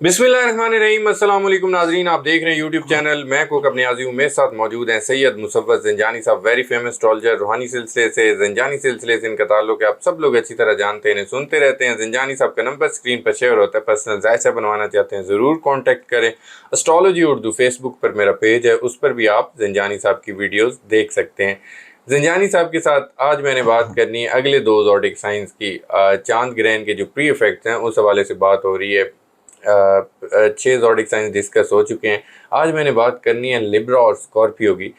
बिस्मिल्लाहिर्रहमानिर्रहीम। अस्सलाम वालेकुम नाजरीन, आप देख रहे हैं यूट्यूब चैनल मैं कुक अपने आज़ी हूँ। मेरे साथ मौजूद हैं सैयद मुसव्वत ज़ंजानी साहब, वेरी फेमस एस्ट्रोलॉजर। रूहानी सिलसिले से, ज़ंजानी सिलसिले से इनका ताल्लुक है, आप सब लोग अच्छी तरह जानते हैं, सुनते रहते हैं। ज़ंजानी साहब का नंबर स्क्रीन पर शेयर होता है। पर्सनल जायसा बनवाना चाहते हैं ज़रूर कॉन्टैक्ट करें। एस्ट्रोलॉजी उर्दू फेसबुक पर मेरा पेज है, उस पर भी आप ज़ंजानी साहब की वीडियोज़ देख सकते हैं। ज़ंजानी साहब के साथ आज मैंने बात करनी है अगले 2 ज़ोडिक साइंस की। चांद ग्रहण के जो प्री इफेक्ट्स हैं उस हवाले से बात हो रही है। 6 ज़ोडिक साइंस डिस्कस हो चुके हैं। आज मैंने बात करनी है लिब्रा और स्कॉर्पियो की।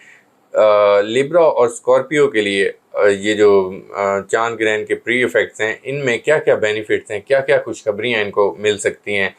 लिब्रा और स्कॉर्पियो के लिए ये जो चांद ग्रहण के प्री इफेक्ट्स हैं, इनमें क्या क्या बेनिफिट्स हैं, क्या क्या खुशखबरियाँ इनको मिल सकती हैं,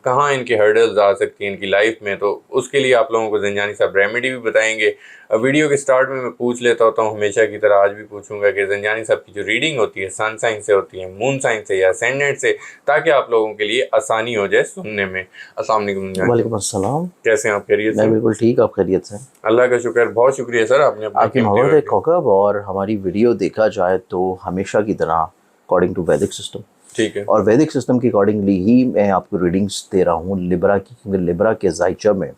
कहाँ इनके हर्डल्स आ सकती हैं इनकी लाइफ में, तो उसके लिए आप लोगों को ज़ंजानी साहब रेमेडी भी बताएंगे। वीडियो के स्टार्ट में मैं पूछ लेता होता हूँ, हमेशा की तरह आज भी पूछूंगा कि ज़ंजानी साहब की जो रीडिंग होती है सन साइन से होती है, मून साइन से या असेंडेंट से, ताकि आप लोगों के लिए आसानी हो जाए सुनने में। अस्सलाम वालेकुम ज़ंजानी। वालेकुम अस्सलाम। कैसे हैं आप? खैरियत से? मैं बिल्कुल ठीक, आप खैरियत से? अल्लाह का शुक्र, बहुत शुक्रिया सर, आपने अपना आपकी कीमती मोहब्बत है वक्त। कौकब। और हमारी वीडियो देखा जाए तो हमेशा की तरह अकॉर्डिंग टू वैदिक सिस्टम, ठीक है। और वैदिक सिस्टम के अकॉर्डिंगली ही मैं आपको रीडिंग्स दे रहा हूँ लिब्रा की, क्योंकि लिब्रा के जायचा में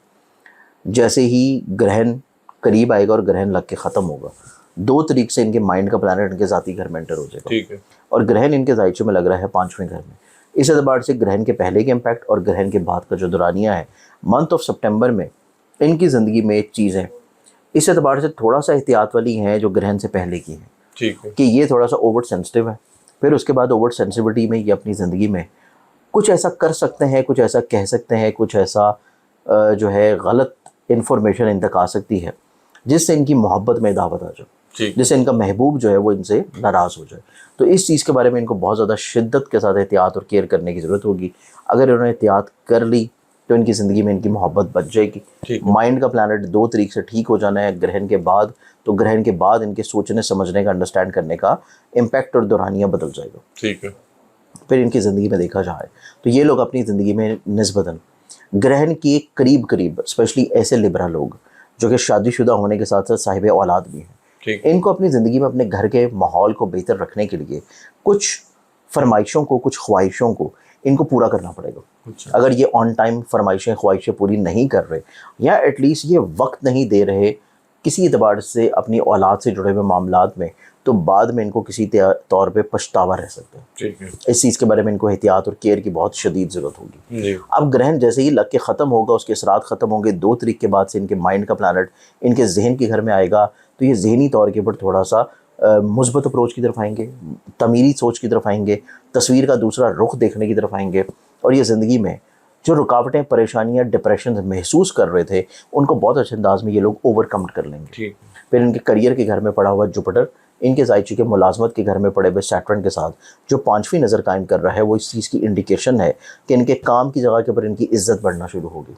जैसे ही ग्रहण करीब आएगा और ग्रहण लग के ख़त्म होगा, 2 तरीक से इनके माइंड का प्लानट इनके ज़ाती घर में एंटर हो जाएगा। ठीक है। और ग्रहण इनके जायचे में लग रहा है 5वें घर में। इस एतबार से ग्रहण के पहले के इम्पैक्ट और ग्रहण के बाद का जो दौरानिया है मंथ ऑफ सितंबर में, इनकी ज़िंदगी में चीज़ें इस एतबार से थोड़ा सा एहतियात वाली हैं जो ग्रहण से पहले की हैं। ठीक है। कि ये थोड़ा सा ओवर सेंसिटिव है, फिर उसके बाद ओवर सेंसिटिविटी में ये अपनी ज़िंदगी में कुछ ऐसा कर सकते हैं, कुछ ऐसा कह सकते हैं, कुछ ऐसा जो है गलत इन्फॉर्मेशन इन तक आ सकती है जिससे इनकी मोहब्बत में दावत आ जाए, जिससे इनका महबूब जो है वो इनसे नाराज़ हो जाए। तो इस चीज़ के बारे में इनको बहुत ज़्यादा शिद्दत के साथ एहतियात और केयर करने की ज़रूरत होगी। अगर इन्होंने एहतियात कर ली तो इनकी ज़िंदगी में इनकी मोहब्बत बच जाएगी। माइंड का प्लानट 2 तरीक से ठीक हो जाना है ग्रहण के बाद, तो ग्रहण के बाद इनके सोचने समझने का, अंडरस्टैंड करने का इम्पैक्ट और दौरानिया बदल जाएगा। ठीक है। फिर इनकी ज़िंदगी में देखा जाए तो ये लोग अपनी ज़िंदगी में निस्बतन ग्रहण के करीब करीब, स्पेशली ऐसे लिब्रा लोग जो कि शादीशुदा होने के साथ साथ साहिब औलाद भी हैं, इनको अपनी ज़िंदगी में अपने घर के माहौल को बेहतर रखने के लिए कुछ फरमाइशों को, कुछ ख्वाहिशों को इनको पूरा करना पड़ेगा। अच्छा। अगर ये ऑन टाइम फरमाइशें, ख्वाहिशें पूरी नहीं कर रहे, या एटलीस्ट ये वक्त नहीं दे रहे किसी एतबार से अपनी औलाद से जुड़े हुए मामलात में, तो बाद में इनको किसी तौर पे पछतावा रह सकता है। ठीक है। इस चीज़ के बारे में इनको एहतियात और केयर की बहुत शदीद ज़रूरत होगी। अब ग्रहण जैसे ही लग के ख़त्म होगा, उसके असरात ख़त्म होंगे, 2 तरीक के बाद से इनके माइंड का प्लानट इनके जहन के घर में आएगा, तो ये जहनी तौर के ऊपर थोड़ा सा मुस्बत अप्रोच की तरफ आएंगे, तमीरी सोच की तरफ आएंगे, तस्वीर का दूसरा रुख देखने की तरफ आएंगे, और ये ज़िंदगी में जो रुकावटें, परेशानियाँ, डिप्रेशन महसूस कर रहे थे, उनको बहुत अच्छे अंदाज में ये लोग ओवरकम कर लेंगे। फिर इनके करियर के घर में पड़ा हुआ जुपिटर इनके जायचे के मुलाजमत के घर में पड़े हुए सैटर्न के साथ जो 5वीं नज़र कायम कर रहा है, वो इस चीज़ की इंडिकेशन है कि इनके काम की जगह के ऊपर इनकी इज्जत बढ़ना शुरू होगी,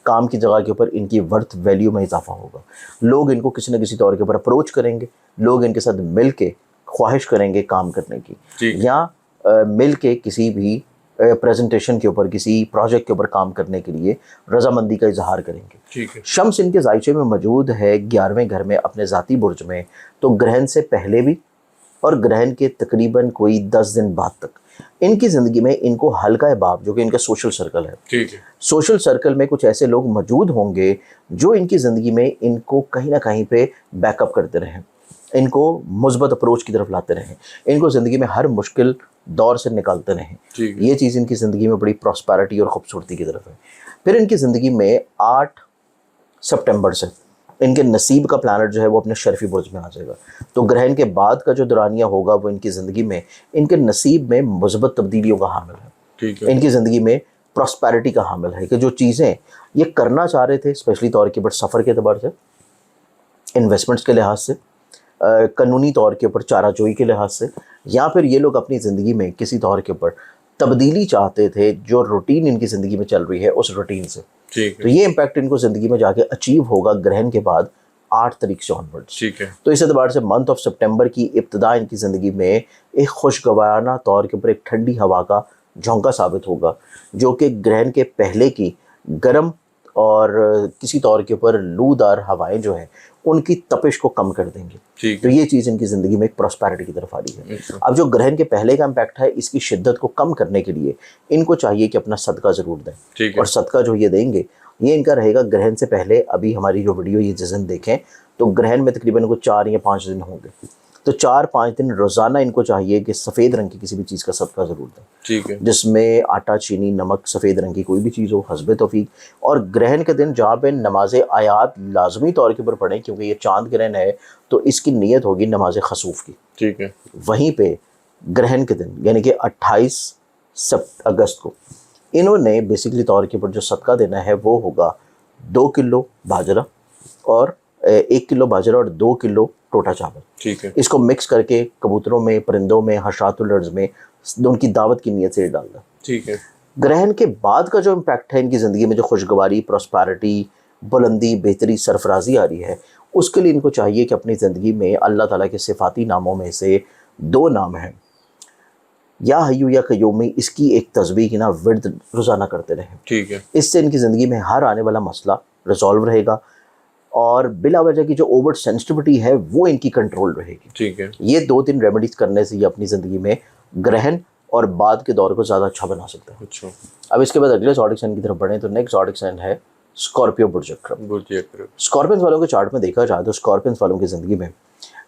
काम की जगह के ऊपर इनकी वर्थ वैल्यू में इजाफा होगा। लोग इनको किसी न किसी तौर के ऊपर अप्रोच करेंगे, लोग इनके साथ मिल के ख्वाहिश करेंगे काम करने की, या मिल के किसी भी प्रेजेंटेशन के ऊपर, किसी प्रोजेक्ट के ऊपर काम करने के लिए रजामंदी का इजहार करेंगे। ठीक है। शम्स इनके जायचे में मौजूद है 11वें घर में अपने ज़ाती बुर्ज में, तो ग्रहण से पहले भी और ग्रहण के तकरीबन कोई 10 दिन बाद तक इनकी ज़िंदगी में इनको हल्का बाब, जो कि इनका सोशल सर्कल है, ठीक है, सोशल सर्कल में कुछ ऐसे लोग मौजूद होंगे जो इनकी ज़िंदगी में इनको कहीं ना कहीं पे बैकअप करते रहें, इनको मुस्बत अप्रोच की तरफ लाते रहें, इनको ज़िंदगी में हर मुश्किल दौर से निकालते रहें। ये चीज़ इनकी ज़िंदगी में बड़ी प्रॉस्पेरिटी और ख़ूबसूरती की तरफ है। फिर इनकी ज़िंदगी में 8 सितंबर से इनके नसीब का प्लानट जो है वो अपने शर्फी बुर्ज में आ जाएगा, तो ग्रहण के बाद का जो दौरानिया होगा वो इनकी ज़िंदगी में इनके नसीब में मुस्बत तब्दीलियों का हामिल है। ठीक है। इनकी ज़िंदगी में प्रॉस्पेरिटी का हामिल है कि जो चीज़ें ये करना चाह रहे थे, स्पेशली तौर के ऊपर सफ़र के अतबार से, इन्वेस्टमेंट्स के लिहाज से, कानूनी तौर के ऊपर चाराजोई के लिहाज से, या फिर ये लोग अपनी ज़िंदगी में किसी तौर के ऊपर तब्दीली चाहते थे जो रूटीन इनकी ज़िंदगी में चल रही है उस रूटीन से, तो ये इम्पैक्ट इनको ज़िंदगी में जाके अचीव होगा ग्रहण के बाद 8 तारीख से ऑनवर्ड्स। ठीक है। तो इस एतबार से मंथ ऑफ सितंबर की इब्तिदा इनकी ज़िंदगी में एक खुशगवाराना तौर के ऊपर एक ठंडी हवा का झोंका साबित होगा, जो कि ग्रहण के पहले की गर्म और किसी तौर के ऊपर लूदार हवाएं जो हैं उनकी तपिश को कम कर देंगे। ठीक तो है। ये चीज़ इनकी ज़िंदगी में एक प्रॉस्पेरिटी की तरफ आ रही है। अच्छा। अब जो ग्रहण के पहले का इम्पैक्ट है, इसकी शिद्दत को कम करने के लिए इनको चाहिए कि अपना सदका ज़रूर दें। ठीक है। और सदका जो ये देंगे, ये इनका रहेगा ग्रहण से पहले। अभी हमारी जो वीडियो ये जिस दिन देखें तो ग्रहण में तकरीबन को 4 या 5 दिन होंगे, तो 4-5 दिन रोज़ाना इनको चाहिए कि सफ़ेद रंग की किसी भी चीज़ का सदका ज़रूर दें। ठीक है। जिसमें आटा, चीनी, नमक, सफ़ेद रंग की कोई भी चीज़ हो, हस्बे तौफीक। और ग्रहण के दिन जहाँ पे नमाज आयात लाजमी तौर के ऊपर पढ़ें, क्योंकि ये चांद ग्रहण है तो इसकी नीयत होगी नमाज खसूफ की। ठीक है। वहीं पे ग्रहण के दिन यानी कि 28 अगस्त को इन्होंने बेसिकली तौर के ऊपर जो सदका देना है वो होगा 2 किलो बाजरा और 1 किलो बाजरा और 2 किलो टोटा चावल। ठीक है। इसको मिक्स करके कबूतरों में, परिंदों में, हशातुल अर्ज़ में उनकी दावत की नीयत से डालना। ठीक है। ग्रहण के बाद का जो इम्पैक्ट है इनकी ज़िंदगी में, जो खुशगवारी, प्रॉस्पेरिटी, बुलंदी, बेहतरी, सरफराजी आ रही है, उसके लिए इनको चाहिए कि अपनी ज़िंदगी में अल्लाह ताला के सिफाती नामों में से 2 नाम हैं, या हय्यू या क़य्यूमी, इसकी एक तस्बीह की ना विर्द रोज़ाना करते रहें। ठीक है। इससे इनकी ज़िंदगी में हर आने वाला मसला रिजॉल्व रहेगा और बिला वजह की जो ओवर सेंसिटिविटी है वो इनकी कंट्रोल रहेगी। ठीक है। ये 2-3 रेमेडीज़ करने से ये अपनी ज़िंदगी में ग्रहण और बाद के दौर को ज़्यादा अच्छा बना सकता है। अच्छा। अब इसके बाद अगले ज़ोडिक साइन की तरफ बढ़ें तो नेक्स्ट ज़ोडिक साइन है स्कॉर्पियो बुर्ज अक्रब। बुर्ज अक्रब। स्कॉर्पियंस वालों के चार्ट में देखा जाए तो स्कॉर्पियंस वालों की ज़िंदगी में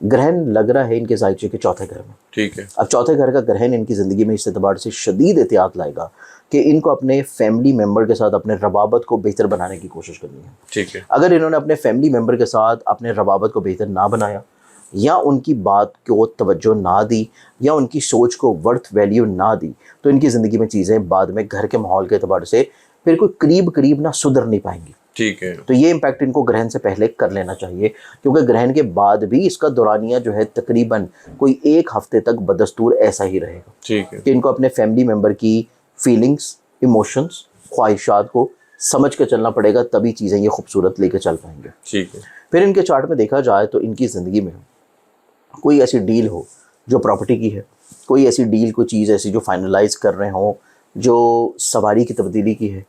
ग्रहण लग रहा है इनके ज़ायचे के चौथे घर में। ठीक है। अब चौथे घर का ग्रहण इनकी ज़िंदगी में इस एतबार से शदीद एहतियात लाएगा कि इनको अपने फैमिली मेम्बर के साथ अपने रबाबत को बेहतर बनाने की कोशिश करनी है। ठीक है। अगर इन्होंने अपने फैमिली मेम्बर के साथ अपने रबाबत को बेहतर ना बनाया, या उनकी बात को तवज्जो ना दी, या उनकी सोच को वर्थ वैल्यू ना दी, तो इनकी ज़िंदगी में चीज़ें बाद में घर के माहौल के एतबार से फिर कोई करीब ना सुधर नहीं पाएंगी। ठीक है। तो ये इम्पैक्ट इनको ग्रहण से पहले कर लेना चाहिए, क्योंकि ग्रहण के बाद भी इसका दौरानिया जो है तकरीबन कोई 1 हफ्ते तक बदस्तूर ऐसा ही रहेगा। ठीक है। कि इनको अपने फैमिली मेम्बर की फीलिंग्स, इमोशंस, ख्वाहिशात को समझ के चलना पड़ेगा, तभी चीज़ें ये खूबसूरत लेके चल पाएंगे। ठीक है। फिर इनके चार्ट में देखा जाए तो इनकी ज़िंदगी में कोई ऐसी डील हो जो प्रॉपर्टी की है, कोई ऐसी डील, कोई चीज़ ऐसी जो फाइनलाइज कर रहे हों जो सवारी की तब्दीली की है,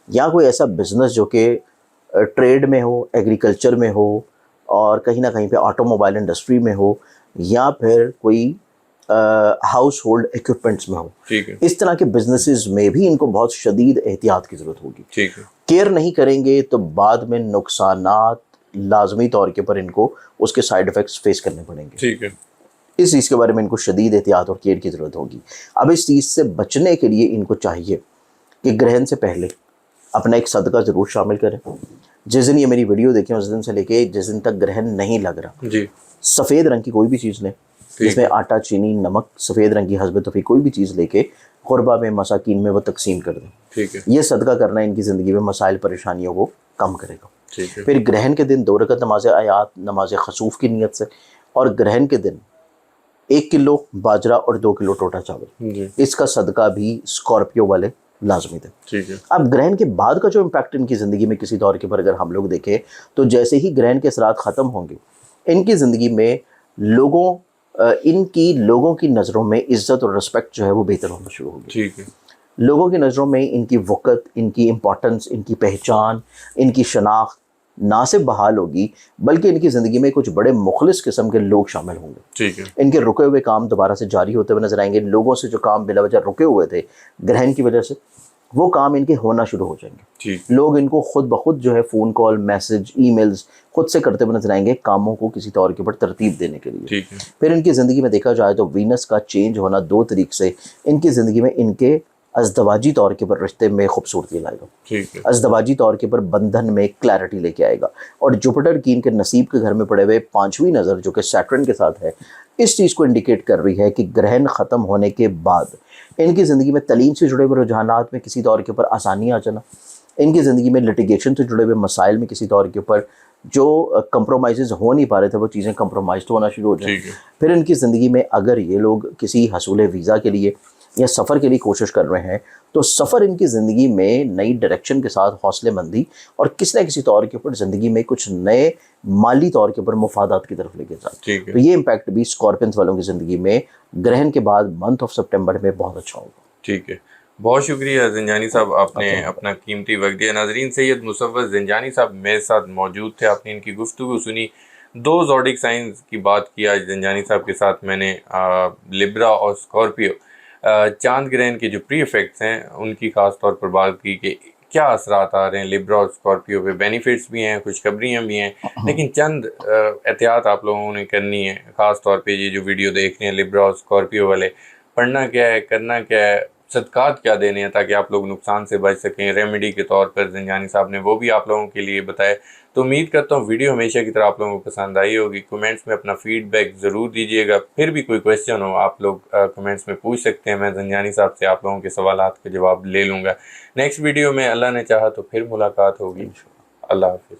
या कोई ऐसा बिज़नेस जो कि ट्रेड में हो, एग्रीकल्चर में हो, और कहीं ना कहीं पे ऑटोमोबाइल इंडस्ट्री में हो, या फिर कोई हाउस होल्ड इक्विपमेंट्स में हो। ठीक है। इस तरह के बिजनेसेस में भी इनको बहुत शदीद एहतियात की ज़रूरत होगी। ठीक है। केयर नहीं करेंगे तो बाद में नुकसानात लाजमी तौर के पर इनको उसके साइड इफ़ेक्ट्स फेस करने पड़ेंगे। ठीक है। इस चीज़ के बारे में इनको शदीद एहतियात और केयर की ज़रूरत होगी। अब इस चीज़ से बचने के लिए इनको चाहिए कि ग्रहण से पहले अपना एक सदका ज़रूर शामिल करें। जिस दिन ये मेरी वीडियो देखें उस दिन से लेके जिस दिन तक ग्रहण नहीं लग रहा, जी, सफ़ेद रंग की कोई भी चीज़ लें, जिसमें आटा, चीनी, नमक, सफ़ेद रंग की हस्बे तौफीक कोई भी चीज़ लेके क़ुरबा में, मसाकीन में वो तकसीम कर दें। ठीक है। ये सदका करना इनकी ज़िंदगी में मसाइल परेशानियों को कम करेगा। ठीक है। फिर ग्रहण के दिन 2 रकत नमाज आयात, नमाज खसूफ की नीयत से, और ग्रहण के दिन 1 किलो बाजरा और 2 किलो टोटा चावल, जी, इसका सदका भी स्कॉर्पियो वाले लाजमी दें। ठीक है। अब ग्रहण के बाद का जो इम्पैक्ट इनकी ज़िंदगी में किसी दौर के पर अगर हम लोग देखें तो जैसे ही ग्रहण के असरात ख़त्म होंगे, इनकी ज़िंदगी में लोगों की नज़रों में इज़्ज़त और रिस्पेक्ट जो है वो बेहतर होना शुरू होगी। ठीक है। लोगों की नज़रों में इनकी वक़्त, इनकी इम्पोर्टेंस, इनकी पहचान, इनकी शनाख्त ना सिर्फ बहाल होगी, बल्कि इनकी ज़िंदगी में कुछ बड़े मुखलिस किस्म के लोग शामिल होंगे। ठीक है। इनके रुके हुए काम दोबारा से जारी होते हुए नजर आएंगे। लोगों से जो काम बिला वजह रुके हुए थे ग्रहण की वजह से, वो काम इनके होना शुरू हो जाएंगे। ठीक। लोग इनको खुद ब खुद जो है फ़ोन कॉल, मैसेज, ईमेल्स खुद से करते हुए नजर आएंगे, कामों को किसी तौर के ऊपर तरतीब देने के लिए। ठीक है। फिर इनकी ज़िंदगी में देखा जाए तो वीनस का चेंज होना 2 तरीक से इनकी ज़िंदगी में इनके अज़दवाजी तौर के पर रिश्ते में खूबसूरती लाएगा। ठीक है। अज़दवाजी तौर के पर बंधन में क्लैरिटी लेके आएगा। और जुपिटर की इनके नसीब के घर में पड़े हुए 5वीं नज़र जो कि सैटर्न के साथ है, इस चीज़ को इंडिकेट कर रही है कि ग्रहण ख़त्म होने के बाद इनकी ज़िंदगी में तलीम से जुड़े हुए रुझानात में किसी तौर के ऊपर आसानी आ जाना, इनकी ज़िंदगी में लिटिगेशन से जुड़े हुए मसाइल में किसी तौर के ऊपर जो कंप्रोमाइज़ हो नहीं पा रहे थे वो चीज़ें कंप्रोमाइज़ होना शुरू हो जाए। फिर इनकी ज़िंदगी में अगर ये लोग किसी हसूल वीज़ा के लिए या सफ़र के लिए कोशिश कर रहे हैं तो सफ़र इनकी ज़िंदगी में नई डायरेक्शन के साथ हौसलेमंदी और किसी न किसी तौर के ऊपर ज़िंदगी में कुछ नए माली तौर के ऊपर मुफादात की तरफ लेके जाए। तो ये इम्पैक्ट भी स्कॉर्पियंस वालों की ज़िंदगी में ग्रहण के बाद मंथ ऑफ सितंबर में बहुत अच्छा होगा। ठीक है, बहुत शुक्रिया ज़िंजानी साहब, आपने अपना कीमती वक्त दिया। नाजरीन, सैयद मुसव्वत ज़िंजानी साहब मेरे साथ मौजूद थे, आपने इनकी गुफ्तगू सुनी। दो ज़ोडिक साइंस की बात की आज जंजानी साहब के साथ मैंने, लिब्रा और स्कॉर्पियो। चांद ग्रहण के जो प्री इफेक्ट्स हैं उनकी ख़ास तौर पर बात की कि क्या असरात आ रहे हैं लिब्रा और स्कॉर्पियो पे। बेनिफिट्स भी हैं, खुशखबरियाँ भी हैं, लेकिन चंद एहतियात आप लोगों ने करनी है। ख़ास तौर पे ये जो वीडियो देख रहे हैं लिब्रा और स्कॉर्पियो वाले, पढ़ना क्या है, करना क्या है, सदकात क्या देने हैं ताकि आप लोग नुकसान से बच सकें। रेमेडी के तौर पर जंजानी साहब ने वो भी आप लोगों के लिए बताए। तो उम्मीद करता हूँ वीडियो हमेशा की तरह आप लोगों को पसंद आई होगी। कमेंट्स में अपना फीडबैक ज़रूर दीजिएगा। फिर भी कोई क्वेश्चन हो आप लोग कमेंट्स में पूछ सकते हैं। मैं जंजानी साहब से आप लोगों के सवालात के जवाब ले लूँगा। नेक्स्ट वीडियो में अल्लाह ने चाहा तो फिर मुलाकात होगी। अल्लाह हाफिज़।